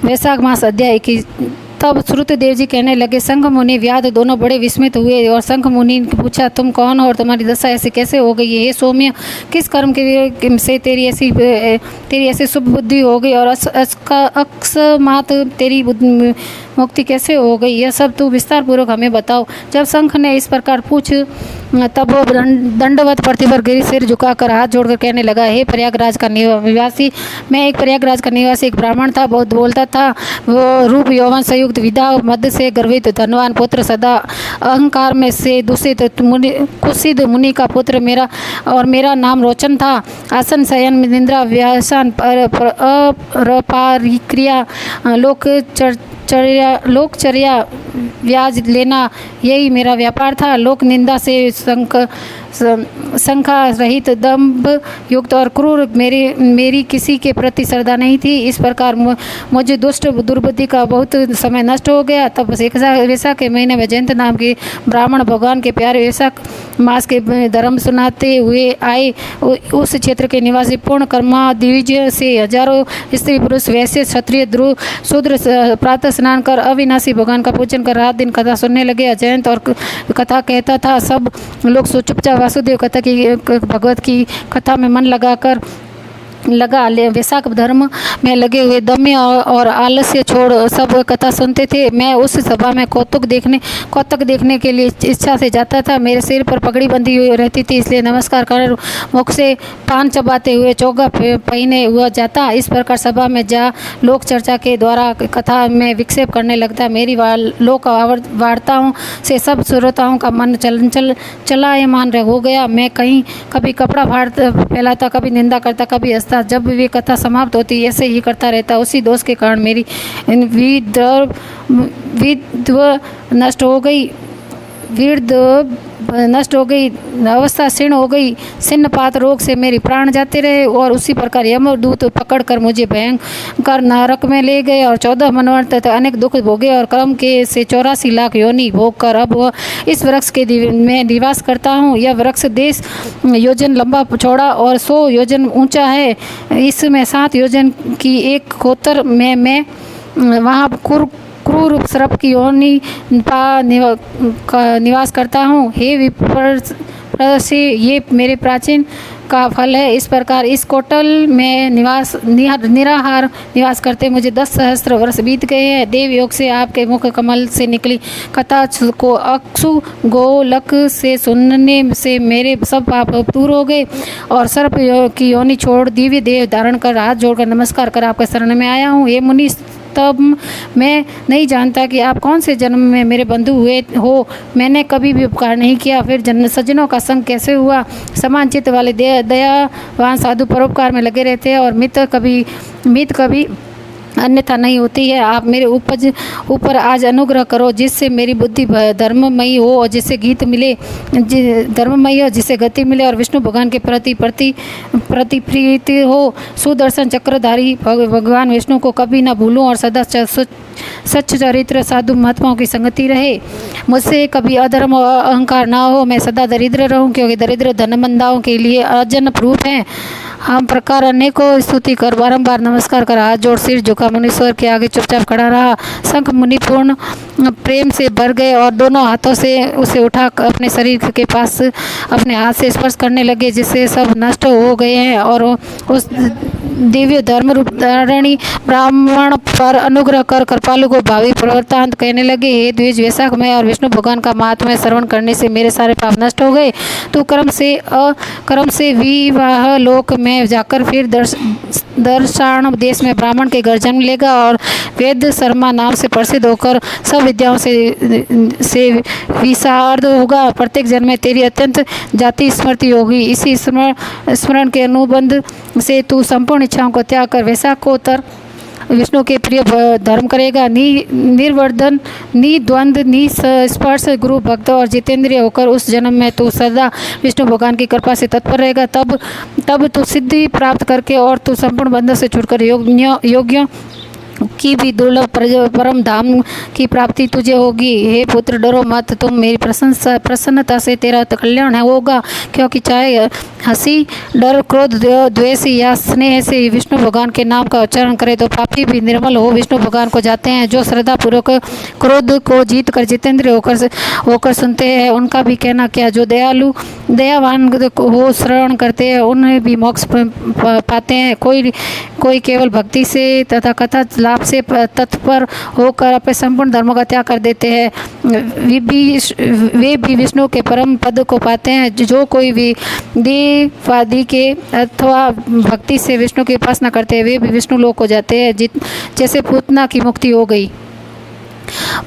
वैशाख मास अध्याय की। तब श्रुतदेव जी कहने लगे, शंख मुनि व्याध दोनों बड़े विस्मित हुए और शंख मुनि ने पूछा, तुम कौन हो और तुम्हारी दशा ऐसे कैसे हो गई है? हे सौम्य, किस कर्म के से तेरी ऐसी शुभ बुद्धि हो गई और अकस्मात तेरी मुक्ति कैसे हो गई? यह सब तू विस्तार पूर्वक हमें बताओ। जब शंख ने इस प्रकार पूछ तब वो दंडवत पृथ्वी पर गिर, सिर झुकाकर हाथ जोड़कर कहने लगा, हे प्रयागराज का निवासी, मैं एक प्रयागराज का निवासी, एक ब्राह्मण था, बहुत बोलता था, वो रूप यौवन संयुक्त, विद्या मध्य से गर्वित, धनवान पुत्र, सदा अहंकार में से दूषित, कुत्सित मुनि का पुत्र मेरा नाम रोचन था। आसन शयन निंद्रा व्यासन अपरिक्रिया लोकचर्या ब्याज लेना, यही मेरा व्यापार था। लोक निंदा से शंका रहित, दंभ युक्त और क्रूर मेरी किसी के प्रति श्रद्धा नहीं थी। इस प्रकार मुझे दुष्ट दुर्बुद्धि का बहुत समय नष्ट हो गया। तब वैशाख के महीने में जयंत नाम के ब्राह्मण भगवान के प्यारे वैशाख मास के धर्म सुनाते हुए आए। उस क्षेत्र के निवासी पूर्ण कर्मा दिविजय से हजारों स्त्री पुरुष, वैश्य, क्षत्रिय, ध्रुव, शूद्र प्रातः स्नान कर अविनाशी भगवान का पूजन कर रात दिन कथा सुनने लगे। जयंत और कथा कहता था, सब लोग चुपचाप वासुदेव कथा की भगवत की कथा में मन लगा वैशाख धर्म में लगे हुए दम्य और आलस्य छोड़ सब कथा सुनते थे। मैं उस सभा में कौतुक देखने के लिए इच्छा से जाता था। मेरे सिर पर पगड़ी बंधी हुई रहती थी, इसलिए नमस्कार कर मुख से पान चबाते हुए चौगा पहने हुआ जाता। इस प्रकार सभा में जा लोक चर्चा के द्वारा कथा में विक्षेप करने लगता। मेरी लोक वार्ताओं से सब श्रोताओं का मन चलायमान हो गया। मैं कभी कपड़ा फैलाता, कभी निंदा करता, कभी हंसता। जब वे कथा समाप्त होती ऐसे ही करता रहता। उसी दोष के कारण मेरी नष्ट हो गई, अवस्था क्षीण हो गई। छिन्नपात रोग से मेरी प्राण जाते रहे और उसी प्रकार यमदूत पकड़कर मुझे भयंकर नरक में ले गए और 14 मनवंत तथा अनेक दुख भोगे और कर्म के से 84 लाख योनि भोग कर अब वह इस वृक्ष के में निवास करता हूँ। यह वृक्ष 10 योजन लंबा चौड़ा और 100 योजन ऊंचा है। इसमें 7 योजन की एक खोतर में मैं वहाँ क्रूर सर्प की योनि निवास करता हूँ। हे विप्र से ये मेरे प्राचीन का फल है। इस प्रकार इस कोटल में निराहार निवास करते मुझे 10 सहस्त्र वर्ष बीत गए हैं। देव योग से आपके मुख कमल से निकली कथा को अक्षु गोलक से सुनने से मेरे सब पाप दूर हो गए और सर्प की योनि छोड़ दिव्य देह धारण कर हाथ जोड़कर नमस्कार कर आपके शरण में आया हूँ। हे मुनि, तब मैं नहीं जानता कि आप कौन से जन्म में मेरे बंधु हुए हो। मैंने कभी भी उपकार नहीं किया, फिर सज्जनों का संग कैसे हुआ? समान चित्त वाले दयावान साधु परोपकार में लगे रहते हैं और मित कभी अन्यथा नहीं होती है। आप मेरे ऊपर आज अनुग्रह करो जिससे मेरी बुद्धि धर्ममयी हो और जिससे गति मिले और विष्णु भगवान के प्रति प्रीति हो। सुदर्शन चक्रधारी भगवान विष्णु को कभी न भूलूं और सदा सच्च चरित्र साधु महात्माओं की संगति रहे। मुझसे कभी अधर्म और अहंकार ना हो। मैं सदा दरिद्र रहूं क्योंकि दरिद्र धनमंदाओं के लिए अजन्य रूप है। हम प्रकार अनेकों स्तुति कर बारंबार नमस्कार कर हाथ जोड़ सिर झुका मुनीश्वर के आगे चुपचाप खड़ा रहा। शंख मुनि पूर्ण प्रेम से भर गए और दोनों हाथों से उसे उठा अपने शरीर के पास अपने हाथ से स्पर्श करने लगे, जिससे सब नष्ट हो गए हैं। और उस दिव्य धर्म रूप धारणी ब्राह्मण पर अनुग्रह कर कृपालु को भावी प्रवृत्तांत कहने लगे। हे द्विज, वैशाख में और विष्णु भगवान का महात्म्य श्रवण करने से मेरे सारे पाप नष्ट हो गए। तू कर्म से विवाह लोक में जाकर फिर दर्शान देश में ब्राह्मण के घर जन्म लेगा और वेद शर्मा नाम से प्रसिद्ध होकर सब विद्याओं से विशारद होगा। प्रत्येक जन्म में तेरी अत्यंत जाति स्मृति होगी। इसी स्मरण के अनुबंध से तू संपूर्ण इच्छाओं को त्याग कर वैशाख को उतर विष्णु के प्रिय धर्म करेगा। निर्वर्धन, निद्वंद, निस्पर्श, गुरु भक्त और जितेंद्रिय होकर उस जन्म में तू सदा विष्णु भगवान की कृपा से तत्पर रहेगा। तब तू सिद्धि प्राप्त करके और तू संपूर्ण बंधन से छूटकर योग्य की भी दुर्लभ परम धाम की प्राप्ति तुझे होगी। हे पुत्र डरो मत, तुम मेरी प्रसन्नता से तेरा कल्याण होगा, क्योंकि चाहे हंसी, डर, क्रोध, द्वेष या स्नेह से विष्णु भगवान के नाम का उच्चारण करे तो पापी भी निर्मल हो विष्णु भगवान को जाते हैं। जो श्रद्धा पूर्वक क्रोध को जीत कर जितेंद्र होकर सुनते हैं, उनका भी कहना क्या। जो दयावान हो श्रवण करते हैं, उन्हें भी मोक्ष पाते हैं। कोई केवल भक्ति से तथा कथा लाभ से तत्पर होकर अपने संपूर्ण धर्मों का त्याग कर देते हैं, वे भी विष्णु के परम पद को पाते हैं। जो कोई भी देवादि के अथवा भक्ति से विष्णु की उपासना करते हैं, वे भी विष्णु लोक को जाते हैं, जैसे पूतना की मुक्ति हो गई।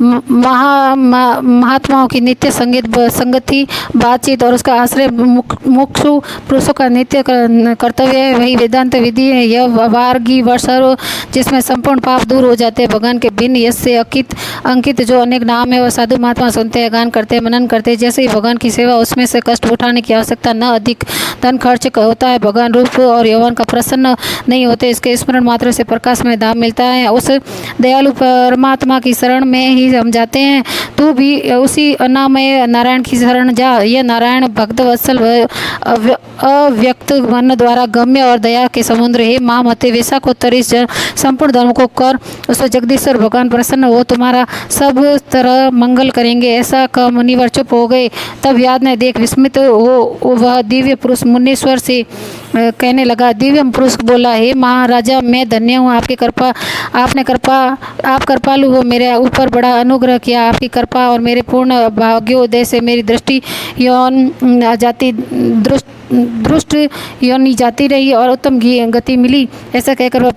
महात्माओं की नित्य संगति, बातचीत और उसका आश्रय मुक्षु पुरुषों का नित्य कर्तव्य है। वही वेदांत विधि है। यह वार्गी वर्षर जिसमें संपूर्ण पाप दूर हो जाते हैं। भगवान के भिन्न यश से अंकित जो अनेक नाम है, वह साधु महात्मा सुनते हैं, गान करते हैं, मनन करते हैं। जैसे ही भगवान की सेवा, उसमें से कष्ट उठाने की आवश्यकता न अधिक धन खर्च होता है। भगवान रूप और यौवन का प्रसन्न नहीं होते, इसके स्मरण मात्र से प्रकाश में धाम मिलता है। उस दयालु परमात्मा की शरण में ही हम जाते हैं। तू भी उसी अनामय नारायण की शरण जा। यह नारायण भक्त वत्सल अव्यक्त मन द्वारा गम्य और दया के समुद्र है। माँ मते वैसा को तरीस संपूर्ण धर्म को कर, उससे जगदीश्वर भगवान प्रसन्न हो तुम्हारा सब तरह मंगल करेंगे। ऐसा कह मुनिवर चुप हो गए। तब याद ने देख विस्मित हो वह दिव्य पुरुष मुनीश्वर से कहने लगा। दिव्य पुरुष बोला, हे महाराजा, मैं धन्य हूँ, आप कृपालु हो, मेरे ऊपर बड़ा अनुग्रह किया। आपकी कृपा और मेरे पूर्ण भाग्योदय से मेरी दृष्टि यौन जाति दुष्ट योनि जाती रही और उत्तम गति मिली। ऐसा कहकर वह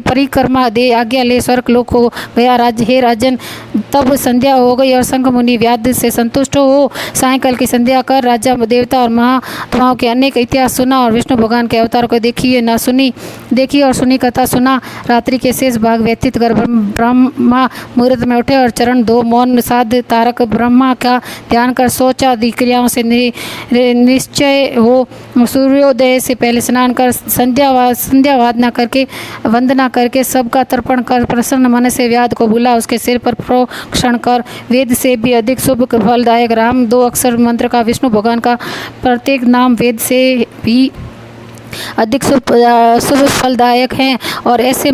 परिक्रमा दे आज्ञा ले स्वर्ग लोक को गया। हे राजन, तब संध्या हो गई और शंख मुनि व्याध से संतुष्ट हो सायंकाल की संध्या कर राजा देवता और महात्माओं के अनेक इतिहास सुना और विष्णु भगवान के अवतार को देखी और सुनी कथा सुना। रात्रि के शेष भाग व्यतीत कर ब्रह्मा मुहूर्त में उठे और चरण धो मौन साध तारक ब्रह्मा का ध्यान कर शौचादि क्रियाओं से निश्चय हो सूर्योदय से पहले स्नान कर संध्या वंदना करके सबका तर्पण कर प्रसन्न मन से व्याध को बुला उसके सिर पर प्रोक्षण कर। वेद से भी अधिक शुभ फलदायक राम 2 अक्षर मंत्र का विष्णु भगवान का प्रत्येक नाम वेद से भी अधिक शुभ फलदायक हैं और ऐसे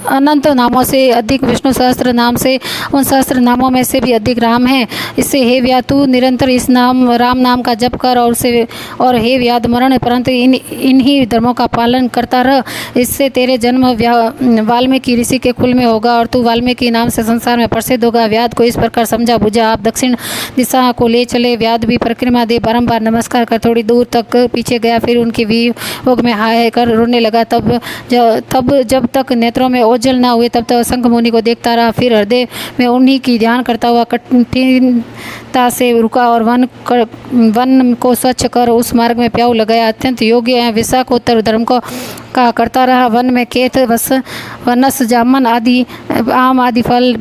अनंत नामों से अधिक विष्णु सहस्त्र नाम से उन सहस्त्र नामों में से भी अधिक राम हैं। इससे हे व्याध तू निरंतर इस राम नाम का जप कर और हे व्याध मरण परंतु इन्हीं धर्मों का पालन करता रह। इससे तेरे जन्म वाल्मीकि ऋषि के कुल में होगा और तू वाल्मीकि नाम से संसार में प्रसिद्ध होगा। व्याध को इस प्रकार समझा बुझा आप दक्षिण दिशा को ले चले। व्याध भी परिक्रमा दे बारंबार नमस्कार कर थोड़ी दूर तक पीछे गया, फिर उनकी वियोग में हाय कर रोने लगा। तब जब तक नेत्रों में ओझल ना हुए तब तक शंख मुनि को देखता रहा। फिर हृदय में उन्हीं की ध्यान करता हुआ कठिनता से रुका और वन को स्वच्छ कर उस मार्ग में प्याऊ लगाया। अत्यंत योग्य विशाखोत्तर धर्म को का करता रहा। वन में केत वनस जामन आदि आम आदि फल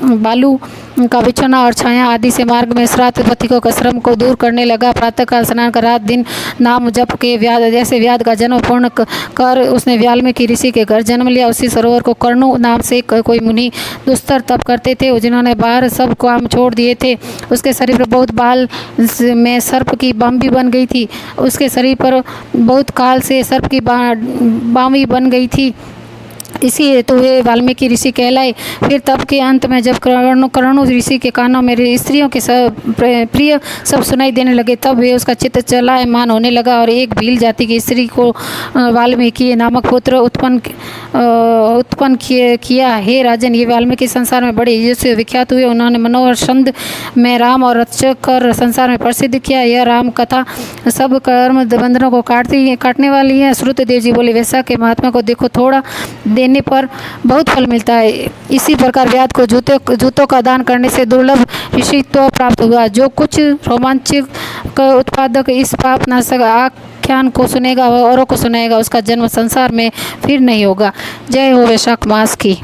बालू का बिछना और छाया आदि से मार्ग में श्राद्ध पथिकों का श्रम को दूर करने लगा। प्रातःकाल स्नान कर रात दिन नाम जप के जैसे व्याध का जन्म पूर्ण कर उसने वाल्मीकि ऋषि के घर जन्म लिया। उसी सरोवर को कर्णु नाम से कोई मुनि दुस्तर तप करते थे, जिन्होंने बाहर सब काम छोड़ दिए थे। उसके शरीर पर बहुत बाल में सर्प की बांबी बन गई थी। उसके शरीर पर बहुत काल से सर्प की बांबी बन गई थी, इसी हेतु वे वाल्मीकि ऋषि कहलाए। फिर तब के अंत में जब कर्णु ऋषि के कानों में स्त्रियों के प्रिय सब सुनाई देने लगे, तब वे उसका चित्त चलायमान होने लगा और एक भील जाति की स्त्री को वाल्मीकि नामक पुत्र उत्पन्न किया। हे राजन, ये वाल्मीकि संसार में बड़े यशस्वी विख्यात हुए। उन्होंने मनोहर छंद में राम और रचक कर संसार में प्रसिद्ध किया। यह राम कथा सब कर्म बंधनों को काटने वाली है। श्रुतदेव जी बोले, वैसा के महात्मा को देखो, थोड़ा देने पर बहुत फल मिलता है। इसी प्रकार व्याध को जूतों का दान करने से दुर्लभ ऋषित्व प्राप्त हुआ। जो कुछ रोमांचक उत्पादक इस पाप नाशक आख्यान को सुनेगा वह औरों को सुनाएगा, उसका जन्म संसार में फिर नहीं होगा। जय हो वैशाख मास की।